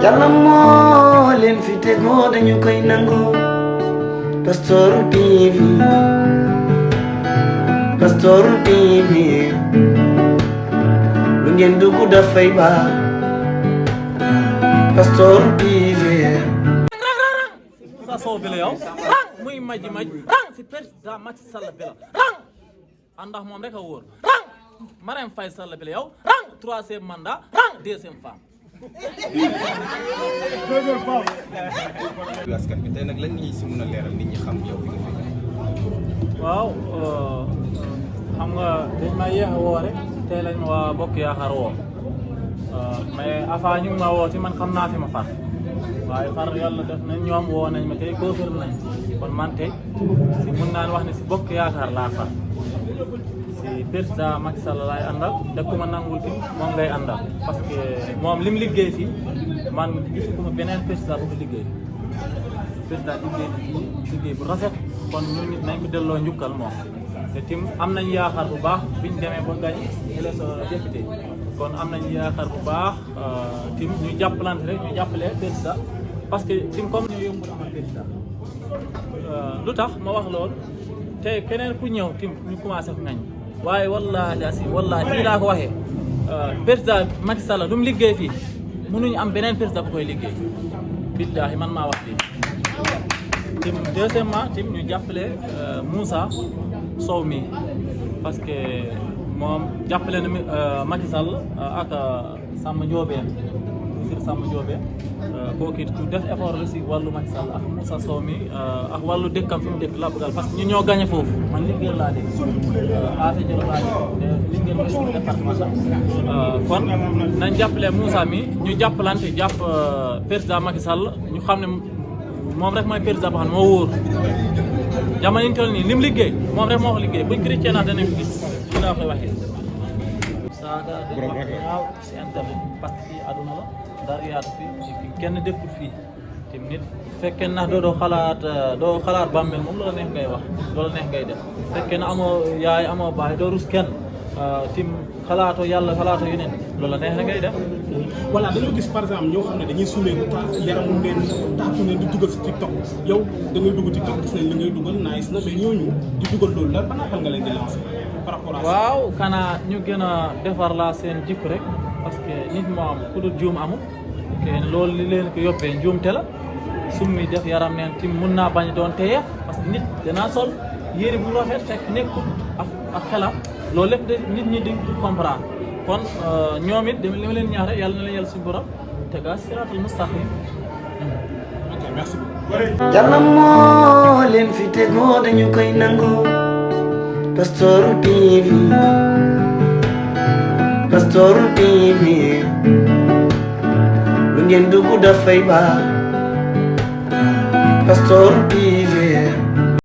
Yàlla moo leen fi tegoo dañu koy nangu Pastoor TV Pastoor TV lu ngeen dugg dafay baax Pastoor TV sa soo bi la yow rang muy maji rang si président Macky Sall bi la rang àndax moom rek a wóor rang Marème Faye Sall bi la yow rang troisième mandat rang deuxième femme askan bi tey nag lan ñi si mën a leeral nit ñi xam yow fi nga fi waaw xam nga dañ ma yéex a woo rek tey lañ waa bokk yaakaar woo mais avant ñu ngi ma woo ci man xam naa fi ma far waaye far yàlla def nañ ñoom woo nañ ma tey confirme nañ kon man tey si mun naan wax ne si bokk yaakaar laa far si président Macky Sall laay àndal te ku ma nangul fi moom ngay àndal parce que moom li mu liggéey fii man gisuma beneen président bu ko liggéey président liggéey bu rafet kon ñun nit nañ ko delloo njukkal moom te tim am nañ yaakaar bu baax biñ demee ba gañ élection député kon am nañ yaakaar bu baax tim ñu jàppalante rek ñu jàppale président parce que tim comme ñu yombul amal président lu tax ma wax loolu te keneen ku ñëw tim ñu commencé ko ngañ waaye wallaahi asi wallaahi fii laa ko waxee président Macky Sall lu mu liggéey fii mënuñu am beneen président bu koy liggéey billaahi man maa wax fii tim deuxièmement tim ñu jàppale Moussa Sow mi parce que moom jàppale na Macky Sall ak Samba Ndiobène ministre Samba Ndiobène kooku it ku def effort la si wàllu Macky Sall ak Moussa Sow mi ak wàllu dëkkam fi mu dëkk la bëggal parce que ñu ñoo gagné foofu man Linguère laa dégg affaire Jolof laa dégg Linguère mooy suñu département kon nañ jàppale Moussa mi ñu jàppalante jàpp président Macky Sall ñu xam ne moom rek mooy président boo xam ne moo wóor jamono yi ñu toll nii lim liggéey moom rek moo ko liggéey buñ chrétien naa danañ ko gis li laa koy waxee. saaga di wax ñaaw si internet parce que fii aduna la dara yaatu fii kenn dëkkul fii te nit fekkee na doo xalaat bàmmeel moom loola neex ngay wax loola neex ngay def fekkee na amoo yaay amoo baay doo rus kenn tim xalaatoo yàlla xalaatoo yeneen loola neex na ngay def. voilà dañoo gis par exemple ñoo xam ne dañuy suulee yaramu neen taatu neen di dugal si TikTok yow da ngay dugg TikTok gis nañ li ngay dugal nice na mais ñooñu di dugal loolu la ban appel nga leen di lancer par rapport à ça. waaw xanaa ñu gën a defar la seen jikko rek parce que nit moom ku dul juum amul te loolu li leen ko yóbbee njuumte la summi def yaram neen tim mun naa bañ doon teyeef parce que nit danaa sol yére bu rafet fekk nekkul ak xelam loolu lépp de nit ñi di comprendre kon ñoom it li ma leen ñaax rek yàlla na leen yàlla suñu borom tega siraatal mustaqim. ok merci beaucoup. Yàlla moo leen fi tegoo dañu koy nangu Pastoor TV Pastoor TV lu ngeen dugg dafay baax Pastoor TV